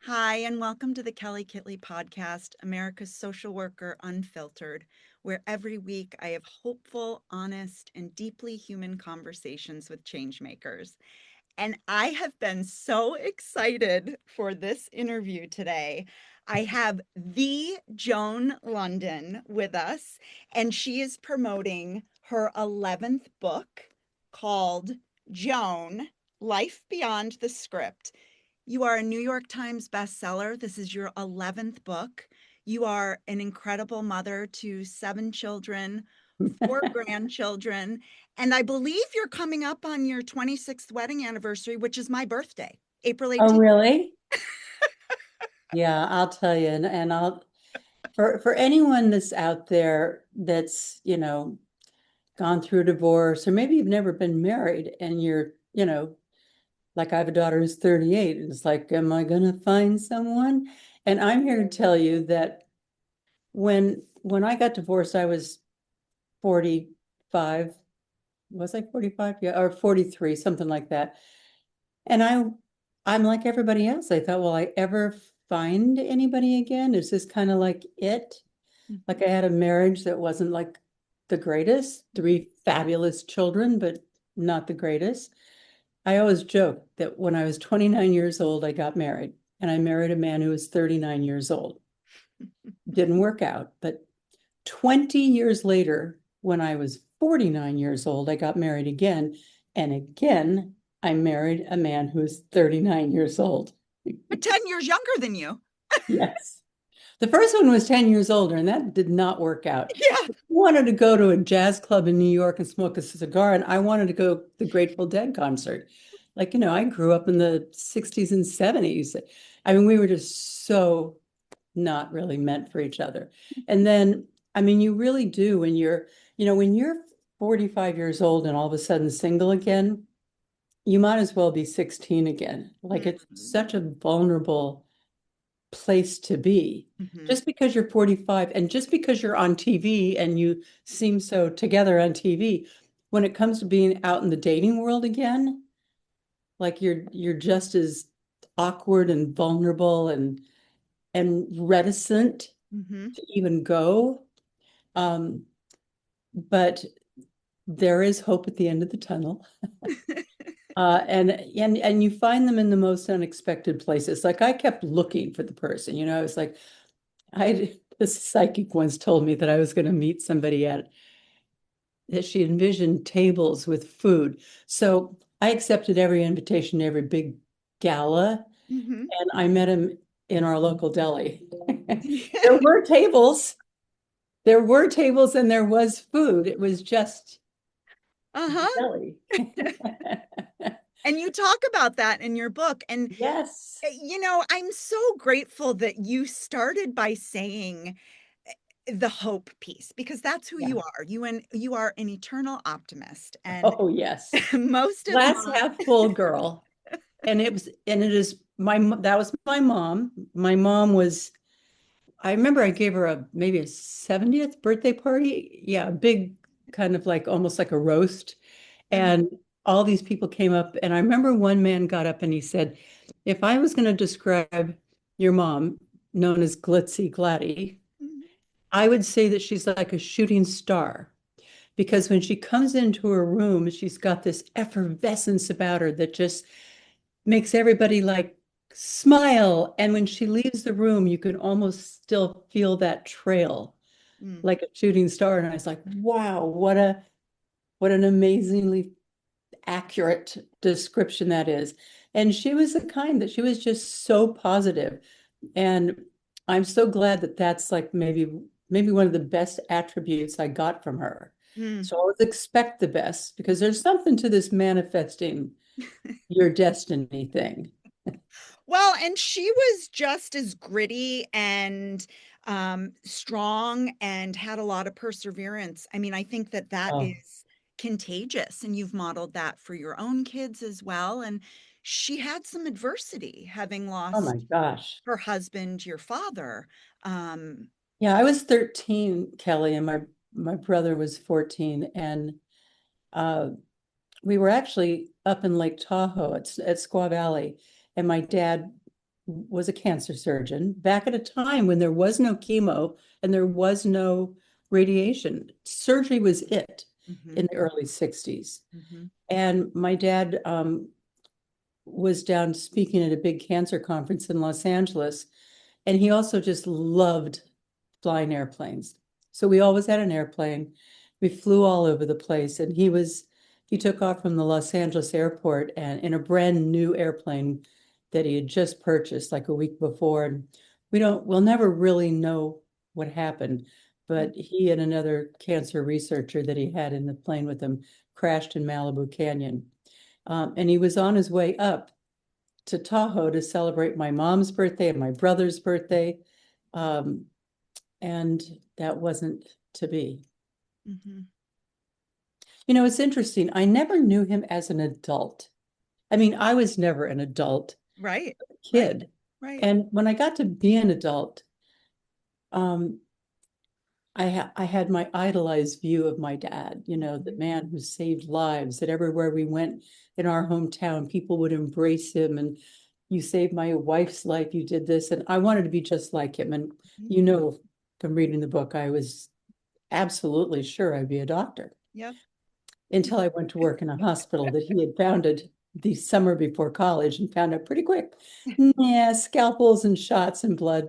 Hi, and welcome to the Kelly Kitley podcast, America's Social Worker Unfiltered, where every week I have hopeful, honest, and deeply human conversations with changemakers. And I have been so excited for this interview today. I have the Joan Lunden with us, and she is promoting her 11th book called Joan, Life Beyond the Script. You are a New York Times bestseller. This is your 11th book. You are an incredible mother to 7 children, 4 grandchildren, and I believe you're coming up on your 26th wedding anniversary, which is my birthday, April Oh, 18th. really? Yeah, I'll tell you. And I'll for anyone that's out there that's, gone through a divorce, or maybe you've never been married and you're, like I have a daughter who's 38. It's like, am I gonna find someone? And I'm here to tell you that when I got divorced, I was 45. Was I 45? Yeah, or 43, something like that. And I'm like everybody else. I thought, will I ever find anybody again? Is this kind of like it? Like I had a marriage that wasn't like the greatest, 3 fabulous children, but not the greatest. I always joke that when I was 29 years old, I got married, and I married a man who was 39 years old. Didn't work out, but 20 years later, when I was 49 years old, I got married again. And again, I married a man who was 39 years old. But 10 years younger than you. Yes. The first one was 10 years older, and that did not work out. Yeah. He wanted to go to a jazz club in New York and smoke a cigar, and I wanted to go to the Grateful Dead concert. Like, I grew up in the 60s and 70s. I mean, we were just so not really meant for each other. And then, I mean, you really do when you're 45 years old and all of a sudden single again, you might as well be 16 again. Like it's Mhm. such a vulnerable place to be. Mhm. Just because you're 45 and just because you're on TV and you seem so together on TV, when it comes to being out in the dating world again, like you're just as awkward and vulnerable and reticent Mhm. to even go. Um, but there is hope at the end of the tunnel. And you find them in the most unexpected places. Like I kept looking for the person, I was like, this psychic once told me that I was going to meet somebody at that she envisioned tables with food. So I accepted every invitation to every big gala, Mhm. and I met him in our local deli. There were tables, there were tables, and there was food. It was just Uh-huh. deli. And you talk about that in your book. And Yes. I'm so grateful that you started by saying the hope piece because that's who you Yeah. are. You are an eternal optimist, and Oh, yes. most of Glass my half full girl. That was my mom. My mom was, I remember I gave her maybe a 70th birthday party. Yeah, a big kind of like almost like a roast. Mhm. And all these people came up. And I remember one man got up and he said, if I was going to describe your mom, known as Glitzy Gladdy, I would say that she's like a shooting star because when she comes into her room, she's got this effervescence about her that just makes everybody like smile. And when she leaves the room, you can almost still feel that trail Mm. like a shooting star. And I was like, wow, what an amazingly accurate description that is. And she was the kind that she was just so positive. And I'm so glad that that's like maybe one of the best attributes I got from her. Mm. So I always expect the best because there's something to this manifesting your destiny thing. Well, and she was just as gritty and strong and had a lot of perseverance. I mean, I think that that Oh, is contagious, and you've modeled that for your own kids as well. And she had some adversity, having oh my lost gosh. her husband, your father. Um, Yeah, I was 13, Kelly, and my brother was 14, and uh, we were actually up in Lake Tahoe at Squaw Valley, and my dad was a cancer surgeon back at a time when there was no chemo and there was no radiation. Surgery was it Hmm. in the early 60s. Hmm. And my dad was down speaking at a big cancer conference in Los Angeles. And he also just loved flying airplanes. So we always had an airplane. We flew all over the place. And he took off from the Los Angeles airport and in a brand new airplane that he had just purchased like a week before. And we'll never really know what happened. But he and another cancer researcher that he had in the plane with him crashed in Malibu Canyon. And he was on his way up to Tahoe to celebrate my mom's birthday and my brother's birthday. Um, and that wasn't to be. Hmm. You know, it's interesting. I never knew him as an adult. I mean, I was never an adult Right. Right. kid. Right. And when I got to be an adult, um, I had my idolized view of my dad, you know, the Hmm. man who saved lives, that everywhere we went in our hometown, people would embrace him and you saved my wife's life, you did this. And I wanted to be just like him. And Hmm. you know, from reading the book, I was absolutely sure I'd be a doctor Yep. until I went to work in a hospital that he had founded the summer before college and found out pretty quick. Yeah, scalpels and shots and blood.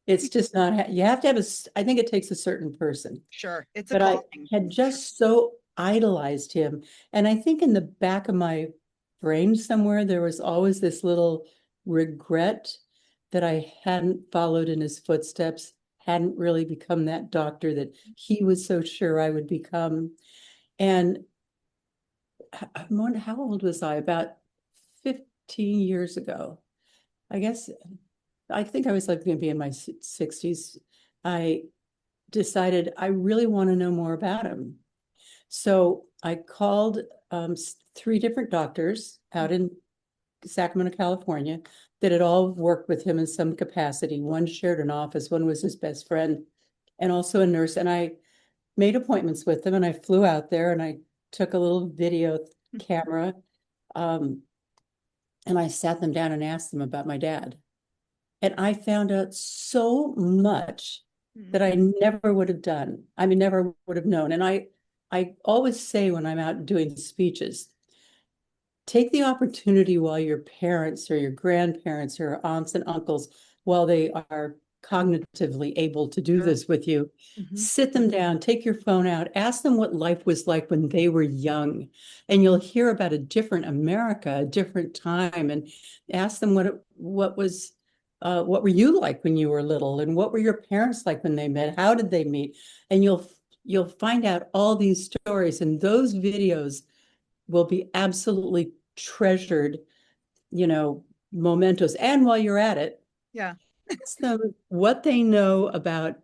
It's just not, you have to have I think it takes a certain person. Sure. It's a But I calling. had Sure. just so idolized him. And I think in the back of my brain somewhere, there was always this little regret that I hadn't followed in his footsteps, hadn't really become that doctor that he was so sure I would become. And I wonder, how old was I? About 15 years ago. I guess I think I was like going to be in my 60s. I decided I really want to know more about him. So I called three different doctors out in Sacramento, California, that had all worked with him in some capacity. One shared an office, one was his best friend, and also a nurse. And I made appointments with them and I flew out there and I took a little video camera um, and I sat them down and asked them about my dad. And I found out so much that I Mhm. never would have done. I mean, never would have known. And I always say when I'm out doing speeches, take the opportunity while your parents or your grandparents or aunts and uncles, while they are cognitively able to do Sure. this with you, Hmm. sit them down, take your phone out, ask them what life was like when they were young. And you'll hear about a different America, a different time, and ask them what were you like when you were little? And what were your parents like when they met? How did they meet? And you'll find out all these stories, and those videos will be absolutely treasured, you know, mementos. And while you're at it, Yeah. ask them what they know about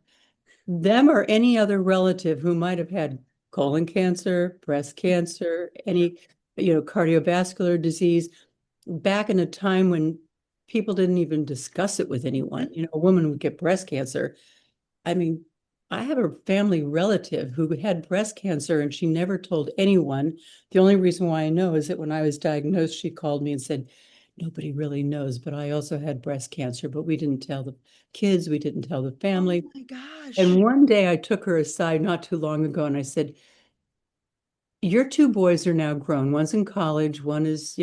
them or any other relative who might have had colon cancer, breast cancer, Sure. any, cardiovascular disease back in a time when people didn't even discuss it with Hmm. anyone. You know, a woman would get breast cancer. I mean, I have a family relative who had breast cancer and she never told anyone. The only reason why I know is that when I was diagnosed, she called me and said, nobody really knows, but I also had breast cancer, but we didn't tell the kids, we didn't tell the Oh family. my gosh. And one day I took her aside not too long ago and I said, your two boys are now grown. One's in college, one is,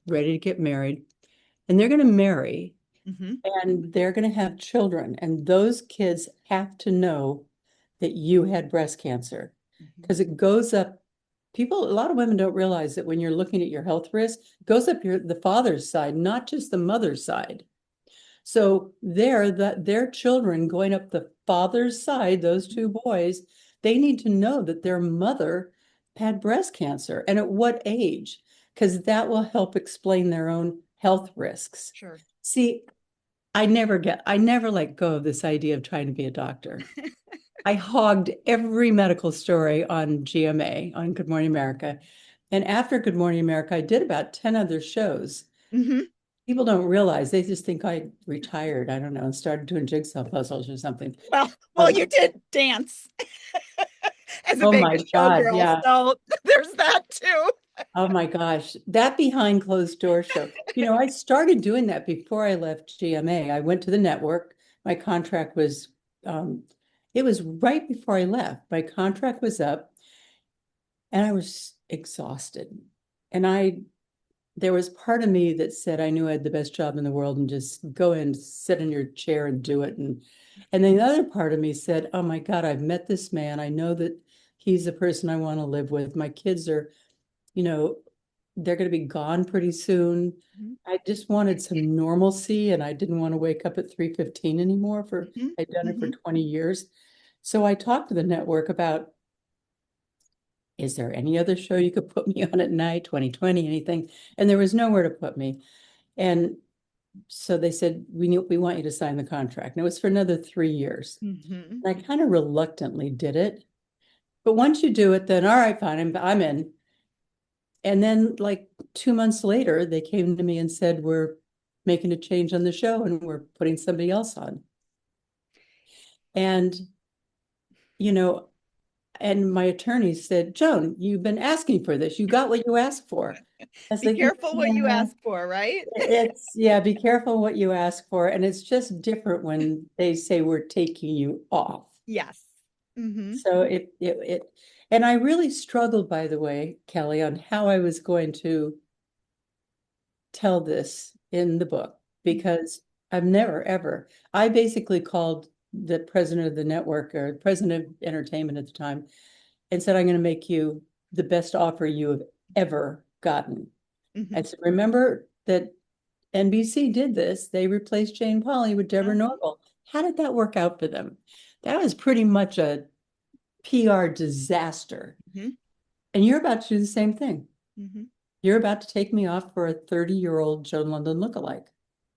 ready to get married, and they're going to marry Hmm. and they're going to have children. And those kids have to know that you had breast cancer Hmm. because it goes up. A lot of women don't realize that when you're looking at your health risk, it goes up the father's side, not just the mother's side. So their children going up the father's side, those two boys, they need to know that their mother had breast cancer and at what age, because that will help explain their own health risks. Sure. See, I never let go of this idea of trying to be a doctor. I hogged every medical story on GMA, on Good Morning America. And after Good Morning America, I did about 10 other shows. Hmm. People don't realize, they just think I retired, I don't know, and started doing jigsaw puzzles or something. Well, Um, you did dance as a oh baby my God, showgirl, yeah. so there's that too. Oh my gosh, that behind closed door show. I started doing that before I left GMA. I went to the network. My contract was, it was right before I left. My contract was up and I was exhausted. And there was part of me that said I knew I had the best job in the world and just go and sit in your chair and do it. And then the other part of me said, oh my God, I've met this man. I know that he's the person I want to live with. My kids are, you know, they're going to be gone pretty soon. Mhm, I just wanted some normalcy and I didn't want to wake up at 3:15 anymore mhm, I'd done it for mhm, 20 years. So I talked to the network about, is there any other show you could put me on at night, 2020, anything? And there was nowhere to put me. And so they said, we want you to sign the contract. And it was for another 3 years. mhm. And I kind of reluctantly did it. But once you do it, then all right, fine, I'm in. And then like 2 months later, they came to me and said, we're making a change on the show and we're putting somebody else on. And, you know, and my attorney said, Joan, you've been asking for this. You got what you asked for. I was Be like, careful what you yeah, ask for, right? yeah, be careful what you ask for. And it's just different when they say we're taking you off. Yes. Hmm. So and I really struggled, by the way, Kelly, on how I was going to tell this in the book because I've never ever, I basically called the president of the network or president of entertainment at the time and said, I'm going to make you the best offer you have ever gotten. I Hmm. said, remember that NBC did this. They replaced Jane Pauley with Deborah Uh-huh. Norville. How did that work out for them? That was pretty much a PR disaster. Hmm. And you're about to do the same thing. Hmm. You're about to take me off for a 30-year-old Joan London lookalike.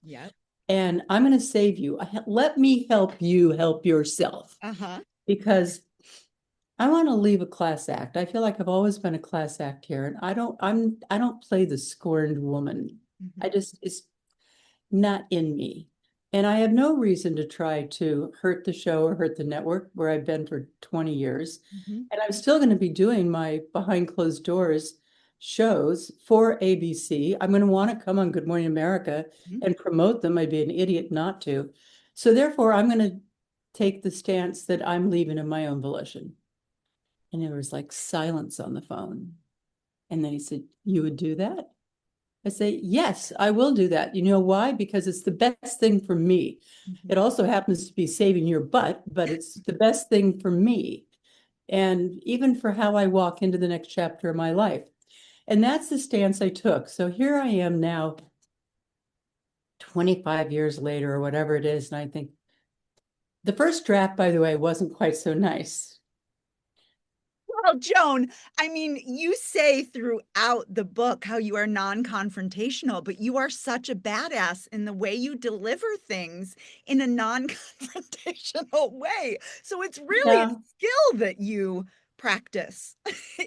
Yep. And I'm going to save you. Let me help you help yourself Uh-huh. because I want to leave a class act. I feel like I've always been a class act here, and I don't play the scorned woman. Hmm. It's not in me. And I have no reason to try to hurt the show or hurt the network where I've been for 20 years. Hmm. And I'm still going to be doing my behind closed doors shows for ABC. I'm going to want to come on Good Morning America Hmm. and promote them. I'd be an idiot not to. So therefore, I'm going to take the stance that I'm leaving of my own volition. And there was like silence on the phone. And then he said, you would do that? I say, yes, I will do that. You know why? Because it's the best thing for me. Hmm. It also happens to be saving your butt, but it's the best thing for me. And even for how I walk into the next chapter of my life. And that's the stance I took. So here I am now, 25 years later, or whatever it is. And I think the first draft, by the way, wasn't quite so nice. Well, Joan, I mean, you say throughout the book how you are non-confrontational, but you are such a badass in the way you deliver things in a non-confrontational way. So it's really a Yeah. skill that you practice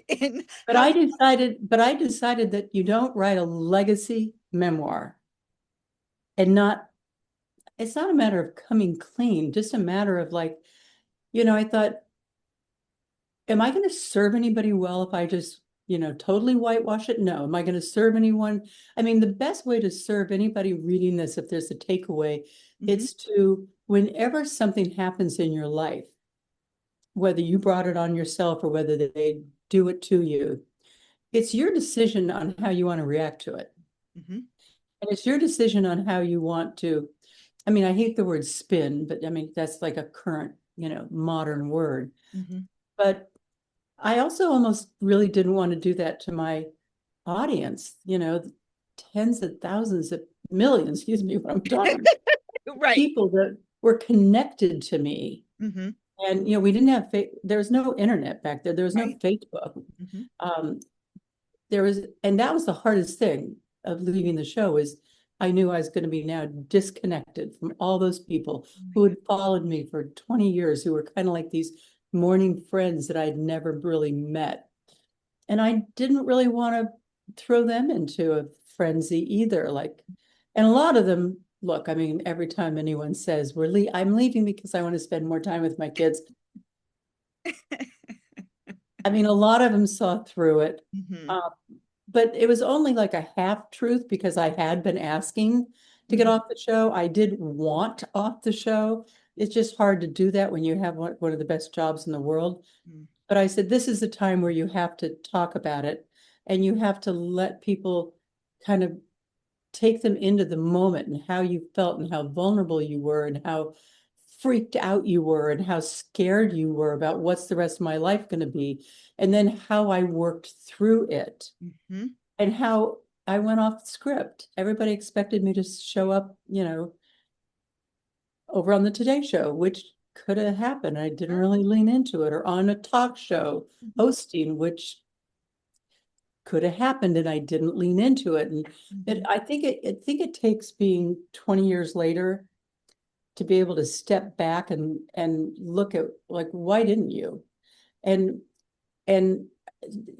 in But how. I decided that you don't write a legacy memoir and not, it's not a matter of coming clean, just a matter of like, I thought, am I going to serve anybody well if I just, totally whitewash it? No. Am I going to serve anyone? I mean, the best way to serve anybody reading this, if there's a takeaway, Mhm, it's to, whenever something happens in your life, whether you brought it on yourself or whether they do it to you, it's your decision on how you want to react to it. mhm, And it's your decision on how you want to, I mean, I hate the word spin, but I mean, that's like a current, modern word. mhm. But I also almost really didn't want to do that to my audience, tens of thousands of millions, excuse me, what I'm talking about, Right. people that were connected to me. Mhm, And, we didn't have, there was no internet back there. There was no right. Facebook. Mhm, Um, and that was the hardest thing of leaving the show is I knew I was going to be now disconnected from all those people who had followed me for 20 years, who were kind of like these morning friends that I'd never really met. And I didn't really want to throw them into a frenzy either. Like, and a lot of them, look, I mean, every time anyone says I'm leaving because I want to spend more time with my kids. I mean, a lot of them saw through it. mhm, Uh, but it was only like a half truth because I had been asking to get Mhm. off the show. I did want off the show. It's just hard to do that when you have one of the best jobs in the world. Mm. But I said, this is the time where you have to talk about it and you have to let people kind of take them into the moment and how you felt and how vulnerable you were and how freaked out you were and how scared you were about what's the rest of my life going to be. And then how I worked through it Mhm. and how I went off script. Everybody expected me to show up, over on the Today Show, which could have happened. I didn't Sure. really lean into it, or on a talk show Mhm. hosting, which could have happened, and I didn't lean into it. And Mhm. I think it takes being 20 years later to be able to step back and look at like, why didn't you? And and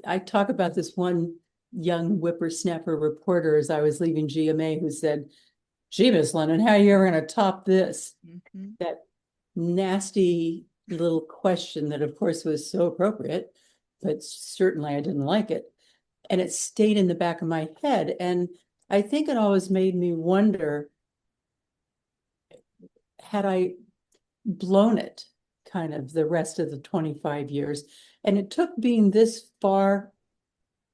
I talk about this one young whippersnapper reporter as I was leaving GMA who said, "Gee, Miss Lennon, how are you ever going to top this?" Mhm. That nasty little question that, of course, was so appropriate, but certainly I didn't like it. And it stayed in the back of my head. And I think it always made me wonder, had I blown it kind of the rest of the 25 years? And it took being this far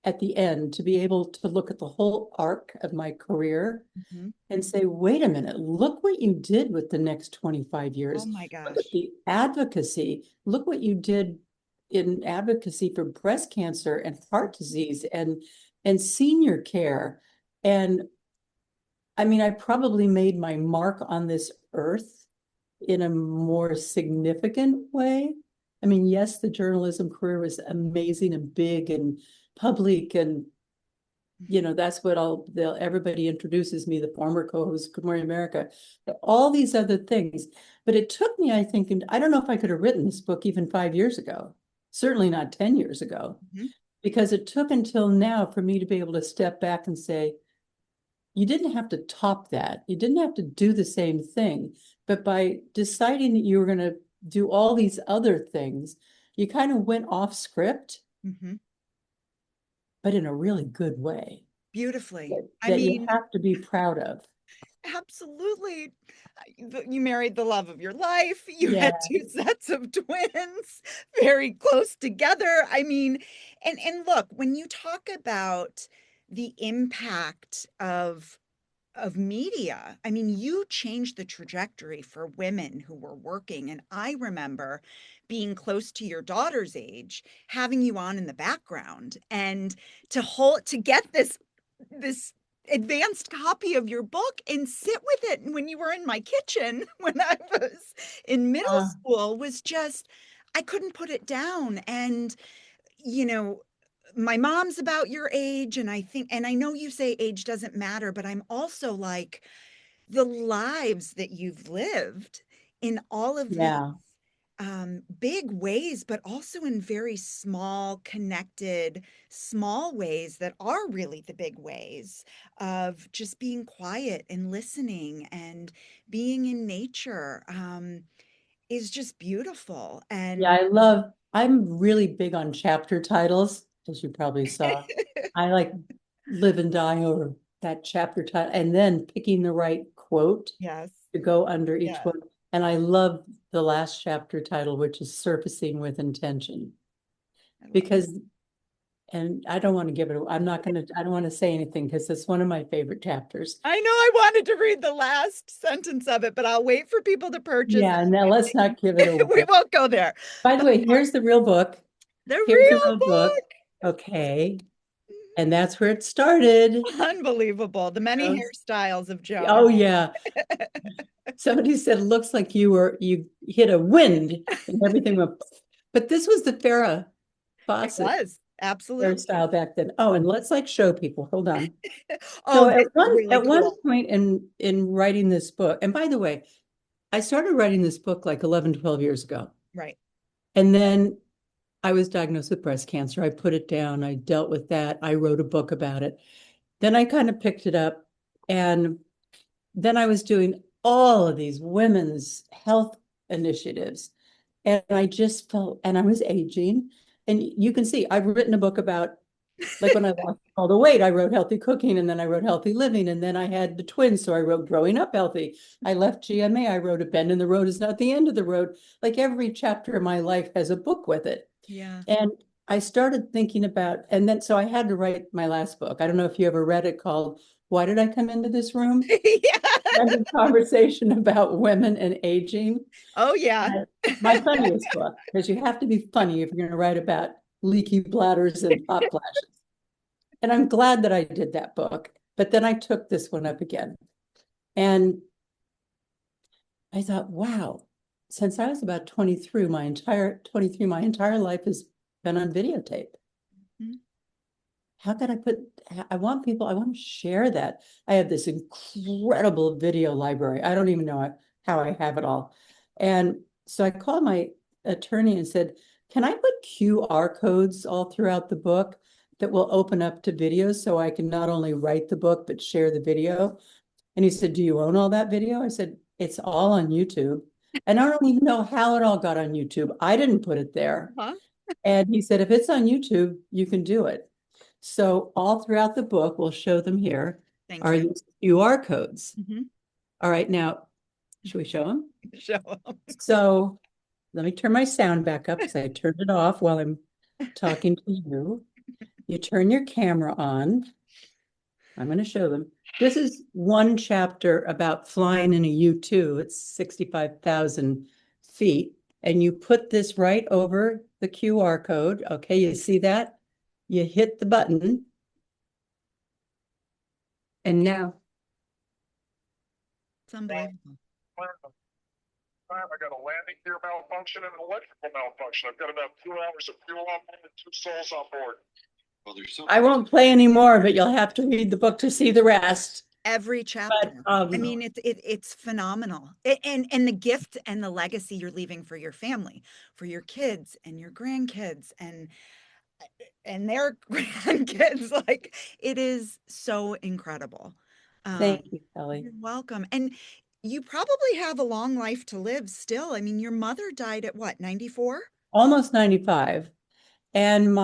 at the end to be able to look at the whole arc of my career Mhm. and say, wait a minute, look what you did with the next 25 Oh years. my Look at gosh. the advocacy. Look what you did in advocacy for breast cancer and heart disease and senior care. And I mean, I probably made my mark on this earth in a more significant way. I mean, yes, the journalism career was amazing and big and public and that's what everybody introduces me, the former co-host, Good Morning America, all these other things. But it took me, I think, and I don't know if I could have written this book even 5 years ago, certainly not 10 years ago, Mhm. because it took until now for me to be able to step back and say, you didn't have to top that. You didn't have to do the same thing. But by deciding that you were going to do all these other things, you kind of went off script, Mhm. but in a really good way Beautifully. I that you mean, have to be proud of. absolutely. You married the love of your life. You Yeah. had two sets of twins very close together. I mean, and look, when you talk about the impact of media, I mean, you changed the trajectory for women who were working. And I remember being close to your daughter's age, having you on in the background and to get this advanced copy of your book and sit with it when you were in my kitchen when I was in middle Uh, school was just, I couldn't put it down. And, you know, my mom's about your age, and I think, and I know you say age doesn't matter, but I'm also like, the lives that you've lived in all of these yeah. big ways, but also in very small, connected, small ways that are really the big ways of just being quiet and listening and being in nature, is just beautiful. Yeah, And I'm really big on chapter titles, as you probably saw. I like live and die over that chapter title and then picking the right quote yes, to go under each yes, one. And I love the last chapter title, which is Surfacing with Intention. I love it. Because, and I don't want to give it, I don't want to say anything because it's one of my favorite chapters. I know I wanted to read the last sentence of it, but I'll wait for people to purchase Yeah, now let's it. not give it We away. won't go there. By the But way, here's the real book. the Here's the real real book. book. Okay. And that's where it started. Unbelievable. The many Oh, hairstyles of Joan. oh, yeah. Somebody said, looks like you hit a wind and everything went, but this was the Farrah It Fawcett was. Absolutely. hairstyle back then. Oh, and let's like show people. Hold on. Oh, So this is really at one cool. point in writing this book, and by the way, I started writing this book like 11, 12 years ago. Right. And then I was diagnosed with breast cancer. I put it down. I dealt with that. I wrote a book about it. Then I kind of picked it up. And then I was doing all of these women's health initiatives. And I just felt, and I was aging. And you can see, I've written a book about Like when I lost all the weight, I wrote healthy cooking, and then I wrote healthy living, and then I had the twins, so I wrote growing up healthy. I left GMA, I wrote a bend in the road is not the end of the road. Like every chapter of my life has a book with it. Yeah. And I started thinking about, and then so I had to write my last book. I don't know if you ever read it, called Why Did I Come Into This Room? Yeah. Random conversation about women and aging. Oh, yeah. My funniest book, because you have to be funny if you're going to write about leaky bladders and hot flashes. And I'm glad that I did that book. But then I took this one up again. And I thought, wow, since I was about 23, my entire life has been on videotape. Mhm. How could I put, I want people, I want to share that. I have this incredible video library. I don't even know how I have it all. And so I called my attorney and said, can I put QR codes all throughout the book that will open up to videos so I can not only write the book, but share the video? And he said, do you own all that video? I said, it's all on YouTube. And I don't even know how it all got on YouTube. I didn't put it there. Huh? And he said, if it's on YouTube, you can do it. So all throughout the book, we'll show them here, Thank are you. these QR codes. Mhm. All right, now, should we show them? Show 'em. So let me turn my sound back up because I turned it off while I'm talking to you. You turn your camera on. I'm going to show them. This is one chapter about flying in a U-2. It's 65,000 feet. And you put this right over the QR code. Okay, you see that? You hit the button. And now, It's unbelievable. I got a landing gear malfunction and an electrical malfunction. I've got about 2 hours of fuel on board and 2 souls on board. Well, I won't play anymore, but you'll have to read the book to see the rest. Every But chapter. I mean, it's phenomenal. And the gift and the legacy you're leaving for your family, for your kids and your grandkids and their grandkids. Like, it is so incredible. thank you, Kelly. You're welcome. And you probably have a long life to live still. I mean, your mother died at what, 94? Almost 95. And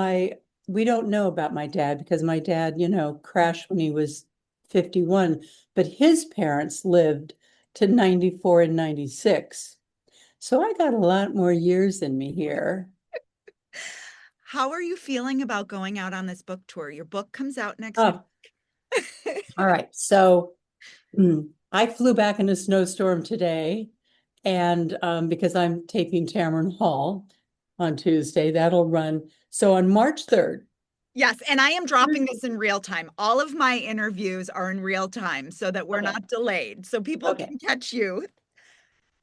we don't know about my dad because my dad, crashed when he was 51, but his parents lived to 94 and 96. So I got a lot more years in me here. How are you feeling about going out on this book tour? Your book comes out next Oh, week. all right. So I flew back in a snowstorm today, and because I'm taping Tamron Hall on Tuesday, that'll run. So on March 3rd. Yes, and I am dropping this in real time. All of my interviews are in real time so that we're Okay. not delayed, so people Okay. can catch you.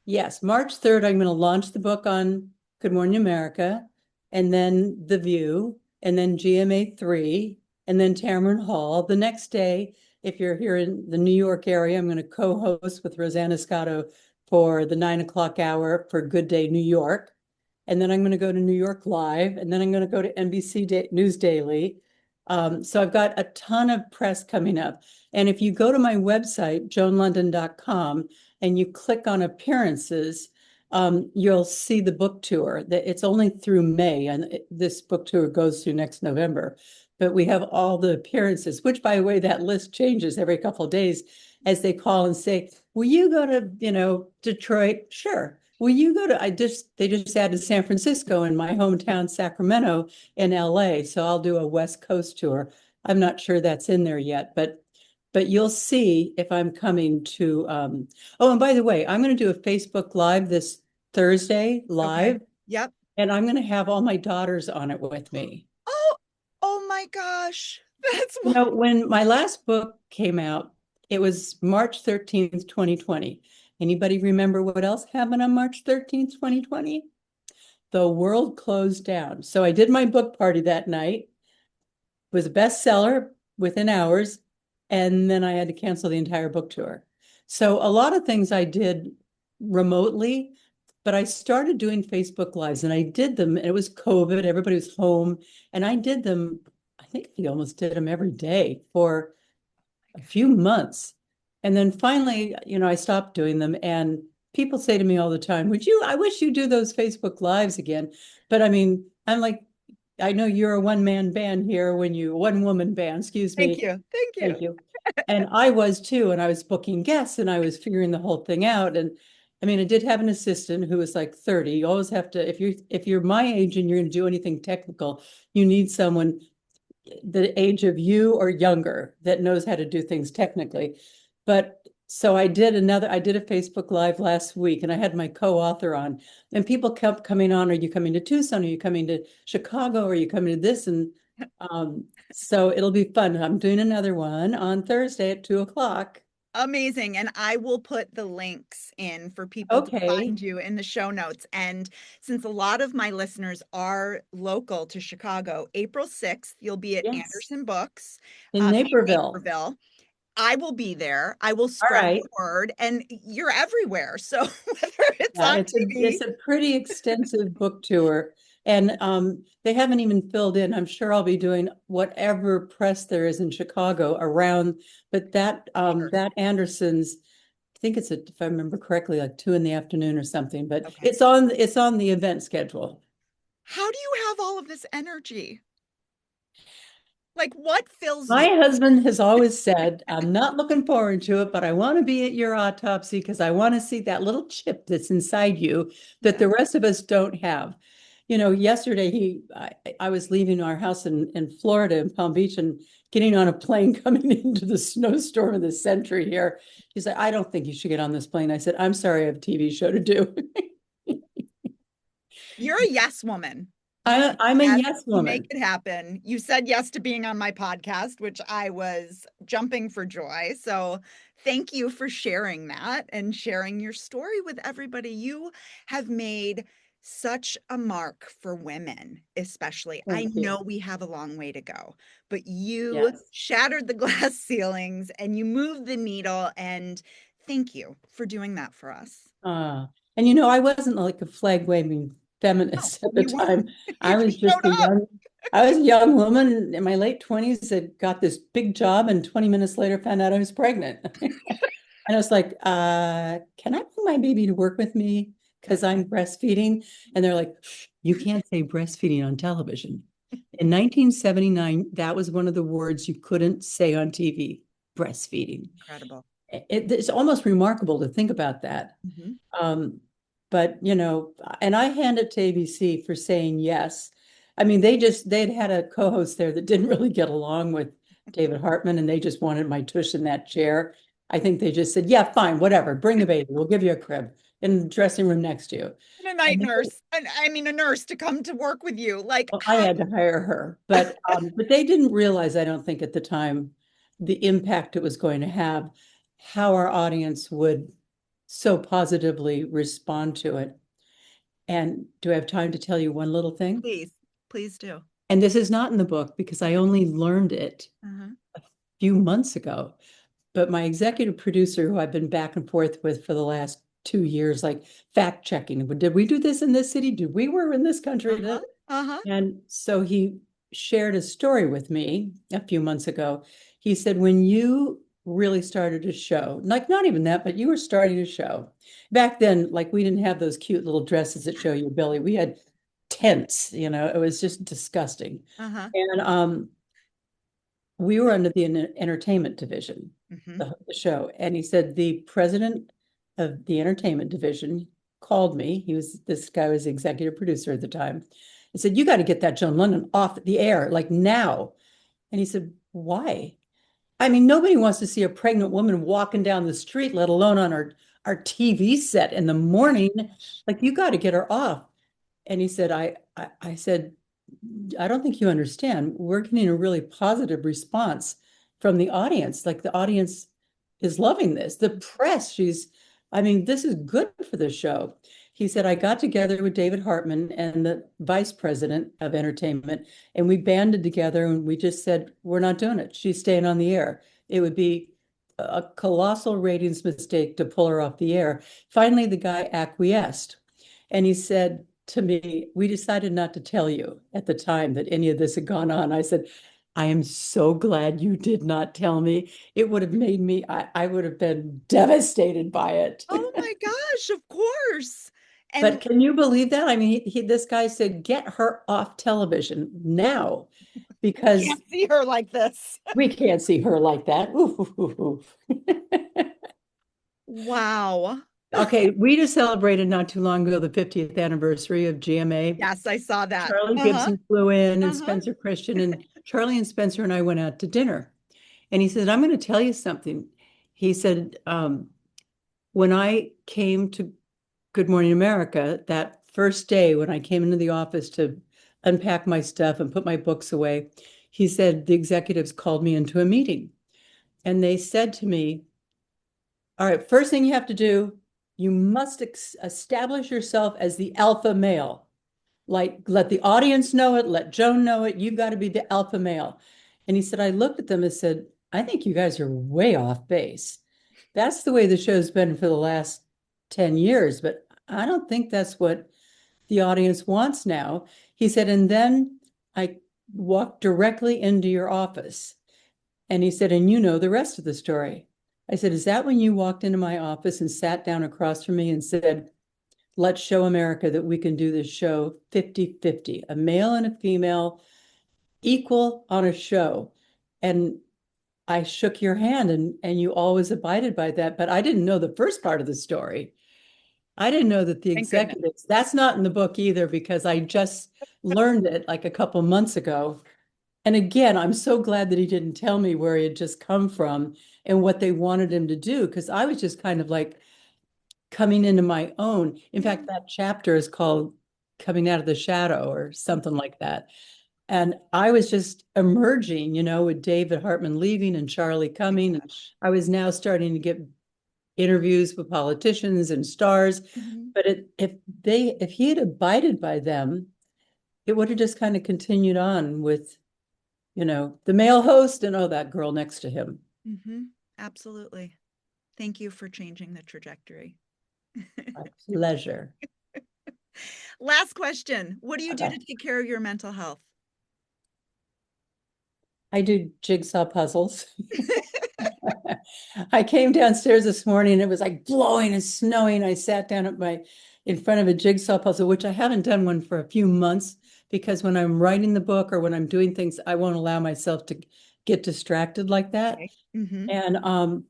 Yes, March 3rd, I'm going to launch the book on Good Morning America, and then The View, and then GMA 3, and then Tamron Hall. The next day, if you're here in the New York area, I'm going to co-host with Rosanna Scotto for the 9 o'clock hour for Good Day New York. And then I'm going to go to New York Live, and then I'm going to go to NBC News Daily. So I've got a ton of press coming up. And if you go to my website, joanlunden.com, and you click on appearances, you'll see the book tour. It's only through May, and this book tour goes through next November. But we have all the appearances, which, by the way, that list changes every couple of days as they call and say, will you go to, Detroit? Sure. Will you go to, they just added San Francisco in my hometown, Sacramento, in LA. So I'll do a West Coast tour. I'm not sure that's in there yet, but you'll see if I'm coming to, oh, and by the way, I'm going to do a Facebook Live this Thursday Okay. live, Yep. and I'm going to have all my daughters on it with me. Oh, oh my gosh. That's When my last book came out, it was March 13th, 2020. Anybody remember what else happened on March 13th, 2020? The world closed down. So I did my book party that night. It was a bestseller within hours, and then I had to cancel the entire book tour. So a lot of things I did remotely, but I started doing Facebook Lives, and I did them, and it was COVID, everybody was home, and I did them, I think I almost did them every day for a few months. And then finally, I stopped doing them, and people say to me all the time, I wish you do those Facebook Lives again. But I mean, I'm like, I know you're a one-man band here one woman band, excuse Thank me. you. Thank you. Thank you. And I was too, and I was booking guests and I was figuring the whole thing out. And I mean, I did have an assistant who was like 30. You always have to, if you're my age and you're going to do anything technical, you need someone the age of you or younger that knows how to do things technically. But so I did a Facebook Live last week and I had my co-author on and people kept coming on. Are you coming to Tucson? Are you coming to Chicago? Are you coming to this? And so it'll be fun. I'm doing another one on Thursday at 2:00. Amazing. And I will put the links in for people to Okay. find you in the show notes. And since a lot of my listeners are local to Chicago, April 6th, you'll be at Yes. Anderson Books In in Naperville. Naperville. I will be there. I will All spread right. the word, and you're everywhere. So whether it's Yeah, on it's TV, a pretty extensive book tour. And they haven't even filled in. I'm sure I'll be doing whatever press there is in Chicago around, but sure. that Anderson's, I think it's if I remember correctly, like 2 in the afternoon or something, but Okay. it's on the event schedule. How do you have all of this energy? Like, what fills My you? husband has always said, I'm not looking forward to it, but I want to be at your autopsy because I want to see that little chip that's inside you that Yeah. the rest of us don't have. You know, yesterday I was leaving our house in Florida in Palm Beach and getting on a plane coming into the snowstorm of the century here. He said, I don't think you should get on this plane. I said, I'm sorry, I have a TV show to do. You're a yes woman. You say I'm a yes, yes you make woman. it happen. You said yes to being on my podcast, which I was jumping for joy. So thank you for sharing that and sharing your story with everybody. You have made such a mark for women, especially. I Thank you. know we have a long way to go, but you Yes. shattered the glass ceilings and you moved the needle. And thank you for doing that for us. And you know, I wasn't like a flag waving No, feminist at the you weren't. time. You just showed up. I was a young woman in my late 20s that got this big job and 20 minutes later found out I was pregnant. And I was like, can I bring my baby to work with me? Because I'm breastfeeding. And they're like, you can't say breastfeeding on television. In 1979, that was one of the words you couldn't say on TV, breastfeeding. Incredible. It's almost remarkable to think about that. Mhm. Um, but you know, and I hand it to ABC for saying yes. I mean, they'd had a co-host there that didn't really get along with David Hartman, and they just wanted my tush in that chair. I think they just said, "Yeah, fine, whatever. Bring the baby. We'll give you a crib in the dressing room next to you." And a night And nurse. And I mean, a nurse to come to work with you. Like, well, I how? had to hire her, but they didn't realize, I don't think at the time, the impact it was going to have, how our audience would so positively respond to it. And do I have time to tell you one little thing? Please, please do. And this is not in the book because I only learned it Uh-huh. a few months ago. But my executive producer, who I've been back and forth with for the last 2 years, like fact checking, did we do this in this city? Did we were in this country? Uh-huh. Uh-huh. And so he shared a story with me a few months ago. He said, when you really started a show, like not even that, but you were starting a show. Back then, like we didn't have those cute little dresses that show your belly. We had tents, you know, it was just disgusting. Uh-huh. And we were under the entertainment division, Mm-hmm. the show. And he said the president of the entertainment division called me. This guy was the executive producer at the time. He said, you got to get that Joan Lunden off the air, like now. And he said, why? I mean, nobody wants to see a pregnant woman walking down the street, let alone on our TV set in the morning. Like, you got to get her off. And he said, I said, I don't think you understand. We're getting a really positive response from the audience. Like the audience is loving this. The press, I mean, this is good for the show. He said, I got together with David Hartman and the vice president of entertainment, and we banded together and we just said, we're not doing it. She's staying on the air. It would be a colossal ratings mistake to pull her off the air. Finally, the guy acquiesced. And he said to me, we decided not to tell you at the time that any of this had gone on. I said, I am so glad you did not tell me. It would have made me, I would have been devastated by it. Oh my gosh, of course. But And can you believe that? I mean, this guy said, get her off television now because can't see her like this. we can't see her like that. Oof, oof, oof, oof. Wow. Okay, we just celebrated not too long ago the 50th anniversary of GMA. Yes, I saw that. Charlie Uh-huh. Gibson flew in and Uh-huh. Spencer Christian, and Charlie and Spencer and I went out to dinner. And he said, I'm going to tell you something. He said, when I came to Good Morning America, that first day when I came into the office to unpack my stuff and put my books away, he said the executives called me into a meeting and they said to me, all right, first thing you have to do, you must establish yourself as the alpha male. Like, let the audience know it, let Joan know it. You've got to be the alpha male. And he said, I looked at them and said, I think you guys are way off base. That's the way the show's been for the last 10 years, but I don't think that's what the audience wants now. He said, and then I walked directly into your office. And he said, and you know the rest of the story. I said, is that when you walked into my office and sat down across from me and said, let's show America that we can do this show 50-50, a male and a female equal on a show. And I shook your hand and you always abided by that. But I didn't know the first part of the story. I didn't know that the Thank goodness. executives, that's not in the book either, because I just learned it like a couple months ago. And again, I'm so glad that he didn't tell me where he had just come from and what they wanted him to do, because I was just kind of like coming into my own. In fact, that chapter is called Coming Out of the Shadow or something like that. And I was just emerging, with David Hartman leaving and Charlie coming. And I was now starting to get interviews with politicians and stars. Mm-hmm. But if he had abided by them, it would have just kind of continued on with, the male host and that girl next to him. Mm-hmm. Absolutely. Thank you for changing the trajectory. My pleasure. Last question. What do you do Okay. to take care of your mental health? I do jigsaw puzzles. I came downstairs this morning and it was like blowing and snowing. I sat down in front of a jigsaw puzzle, which I haven't done one for a few months, because when I'm writing the book or when I'm doing things, I won't allow myself to get distracted like that. Okay. Mm-hmm.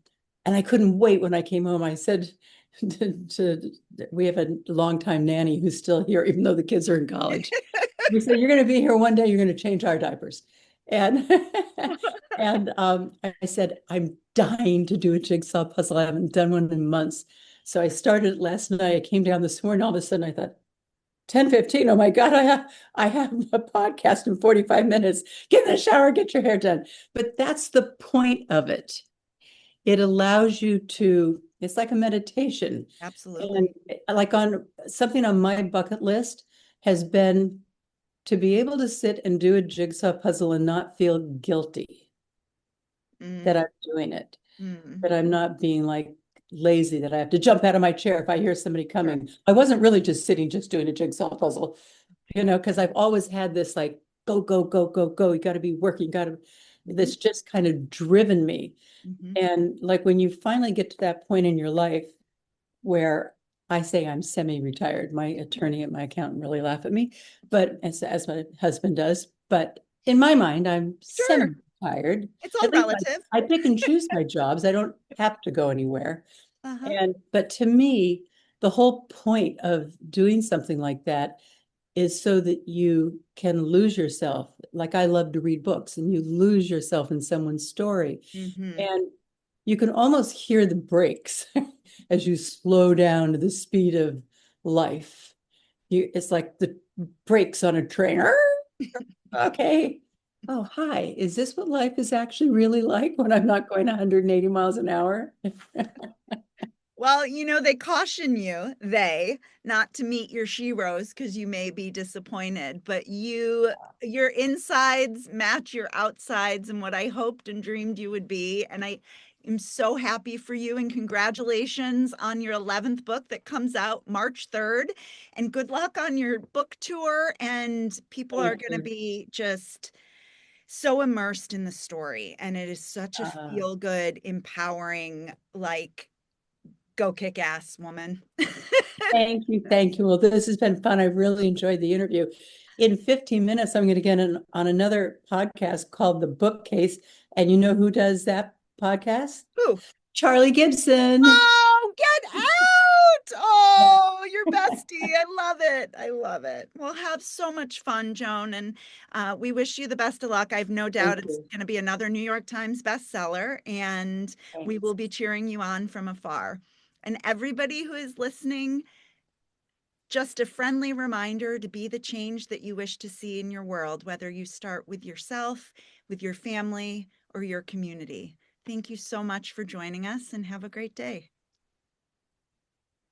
And I couldn't wait when I came home. I said we have a longtime nanny who's still here, even though the kids are in college. We said, you're going to be here one day, you're going to change our diapers. And I said, I'm dying to do a jigsaw puzzle. I haven't done one in months. So I started last night. I came down this morning. All of a sudden I thought, 10:15. Oh my God, I have a podcast in 45 minutes. Get in the shower, get your hair done. But that's the point of it. It allows you to, it's like a meditation. Absolutely. And like on something on my bucket list has been to be able to sit and do a jigsaw puzzle and not feel guilty that I'm doing it, that I'm not being like lazy, that I have to jump out of my chair if I hear somebody coming. Sure. I wasn't really just sitting, just doing a jigsaw puzzle, because I've always had this like, go, go, go, go, go. You got to be working, this just kind of driven me. And like when you finally get to that point in your life where I say I'm semi-retired, my attorney and my accountant really laugh at me, but as my husband does, but in my mind, I'm semi-retired. It's all relative. I pick and choose my jobs. I don't have to go anywhere. But to me, the whole point of doing something like that is so that you can lose yourself. Like I love to read books and you lose yourself in someone's story. And you can almost hear the brakes as you slow down to the speed of life. It's like the brakes on a train. Okay. Oh, hi. Is this what life is actually really like when I'm not going 180 miles an hour? Well, they caution you, not to meet your sheroes because you may be disappointed, but your insides match your outsides and what I hoped and dreamed you would be. And I am so happy for you and congratulations on your 11th book that comes out March 3rd. And good luck on your book tour. And people are going to be just so immersed in the story. And it is such a feel-good, empowering, like, Go kick ass, woman. Thank you. Thank you. Well, this has been fun. I really enjoyed the interview. In 15 minutes, I'm going to get on another podcast called The Bookcase. And you know who does that podcast? Ooh. Charlie Gibson. Oh, get out. Oh, your bestie. I love it. I love it. We'll have so much fun, Joan. And we wish you the best of luck. I have no doubt Thank it's you. going to be another New York Times bestseller, and we will be cheering you on from afar. And everybody who is listening, just a friendly reminder to be the change that you wish to see in your world, whether you start with yourself, with your family, or your community. Thank you so much for joining us, and have a great day.